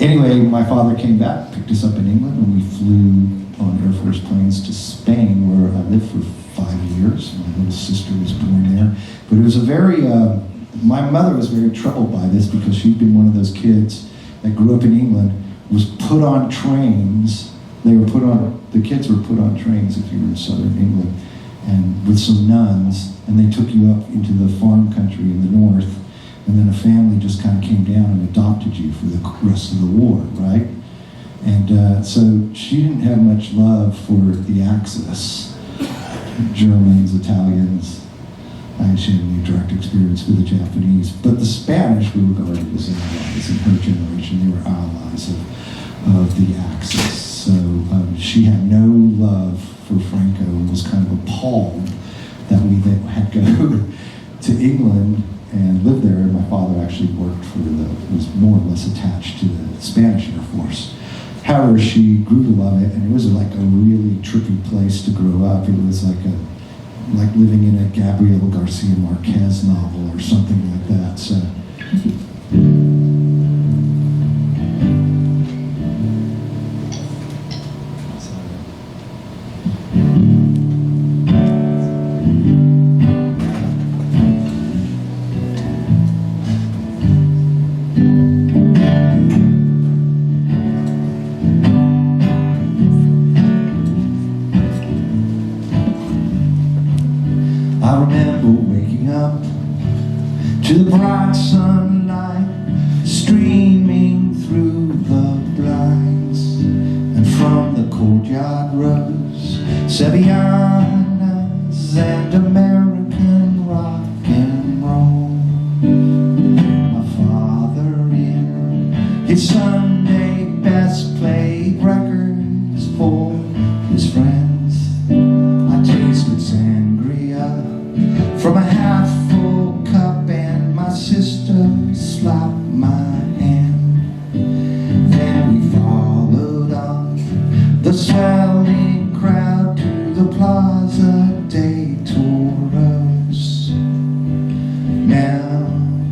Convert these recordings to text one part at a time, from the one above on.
Anyway, my father came back, picked us up in England, and we flew on Air Force planes to Spain, where I lived for 5 years. My little sister was born there. But it was a very, my mother was very troubled by this because she'd been one of those kids that grew up in England, was put on trains. The kids were put on trains if you were in southern England, and with some nuns, and they took you up into the farm country in the north, and then a family just kind of came down and adopted you for the rest of the war, right? And so she didn't have much love for the Axis, Germans, Italians. She had any direct experience with the Japanese, but the Spanish we regarded as allies. In her generation, they were allies of the Axis. So she had no love for Franco and was kind of appalled that we then had to go to England and live there. And my father actually worked was more or less attached to the Spanish Air Force. However, she grew to love it, and it was like a really trippy place to grow up. It was like living in a Gabriel Garcia Marquez novel or something like that. So. I remember waking up to the bright sunlight streaming through the blinds, and from the courtyard rose Sevillanas and American rock and roll. My father in his Sunday best played records for his friends. I tasted sangria from a half-full cup, and my sister slapped my hand. Then we followed on the swelling crowd to the Plaza de Toros. Now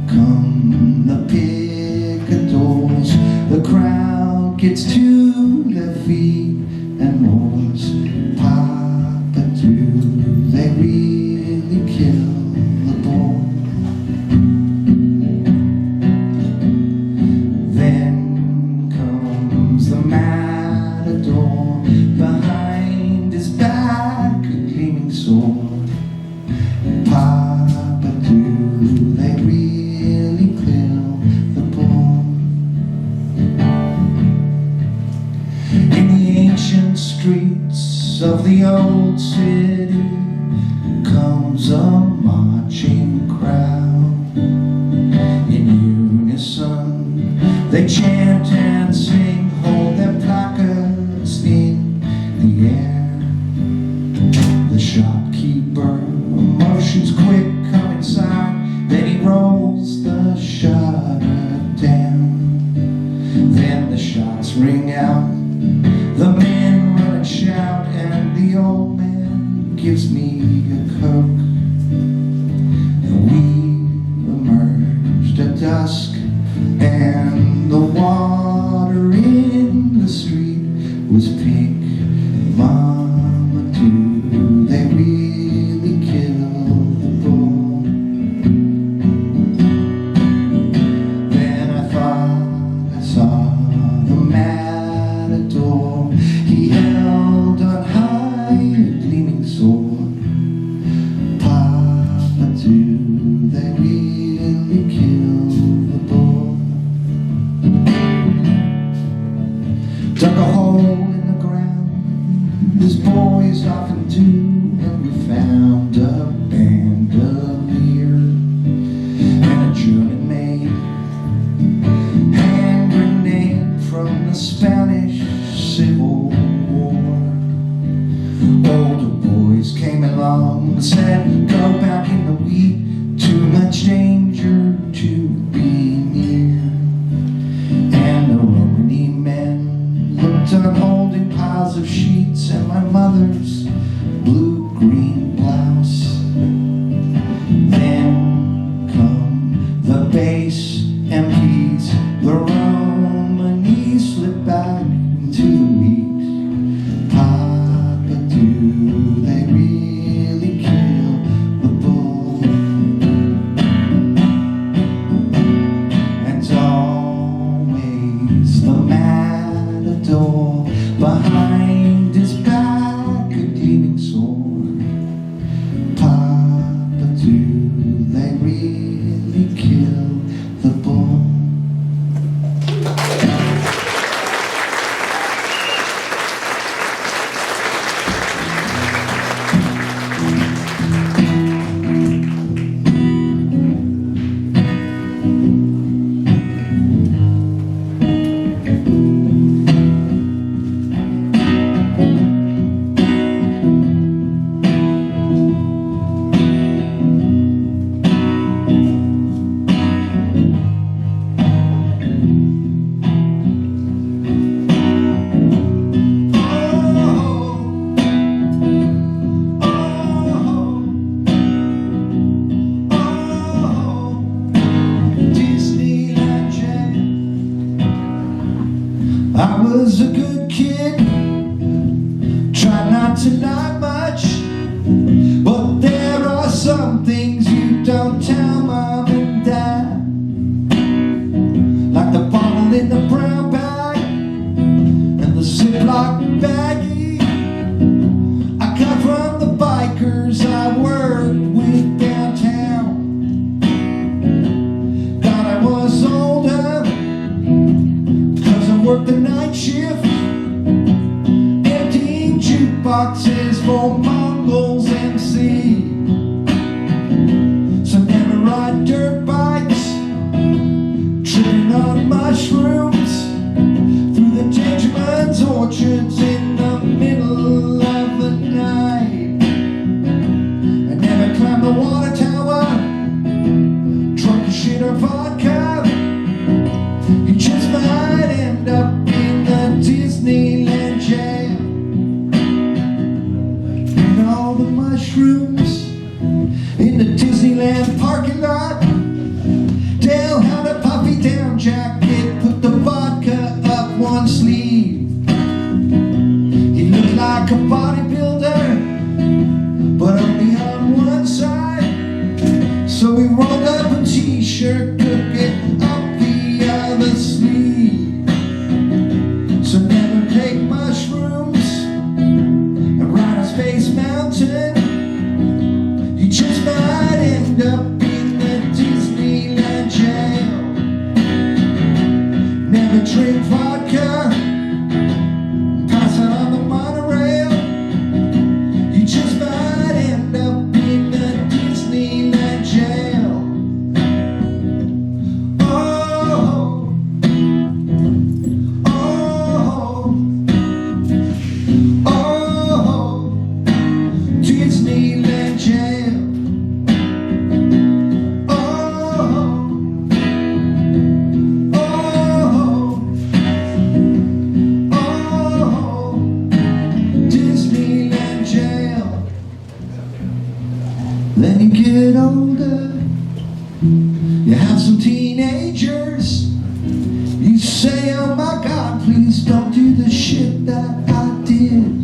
come the picadors, the crowd gets to their feet and roars, Papa, do they really kill the boy? Then comes the matador, behind his back a gleaming sword. Papa, do they really kill the boy? In the ancient streets of the old city comes a marching crowd. In unison they chant and sing, hold their placards in the air. The shopkeeper motions quick, come inside, then he rolls the shutter down. Then the shots ring out, the men run and shout, and the old man gives me a Coke. And we emerged at dusk, and the water in the street was pink. Mama, do they really kill the bull? Then I thought I saw the matador. He held on high a gleaming sword. Papa, do they really kill the bull? Dug a hole in the ground, as boys often do, and we found a bandolier and a German-made hand grenade from the Spanish Civil War. Older boys came along and said, go back in the wheat, too much danger to be near. And the Romany men looked on holding piles of sheets and my mother's blue-green blouse. Then come the base MPs, the Rome I was a good kid, tried not to lie much, but there are some things you don't tell mom and dad, like the bottle in the brown bag and the Ziploc baggie I got from the bikers I worked with downtown. God, I was older, cause I worked the night shift, emptying jukeboxes for Mongols MC. So never ride dirt bikes, tripping on mushrooms through the Dangerman's orchards in the middle of the night. I never climbed the water tower, drunk as shit or vodka. You just might end up in the Disneyland jail. And all the mushrooms in the Disneyland parking lot, Dale had a puffy down jacket, put the vodka up one sleeve. He looked like a bodybuilder, but only on one side. So we rolled up a t-shirt, took it up the other sleeve. So never take mushrooms and ride a space mountain. You just might end up in the Disneyland jail. Never drink vodka, pass out on the monorail. You just might end up in the Disneyland jail. Oh, oh, oh, Disneyland jail. Then you get older, you have some teenagers. You say, oh my God, please don't do the shit that I did.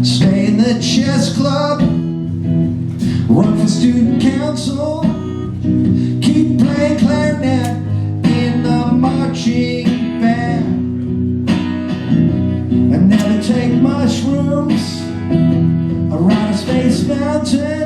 Stay in the chess club, run for student council, keep playing clarinet in the marching band, and never take mushrooms around a space mountain.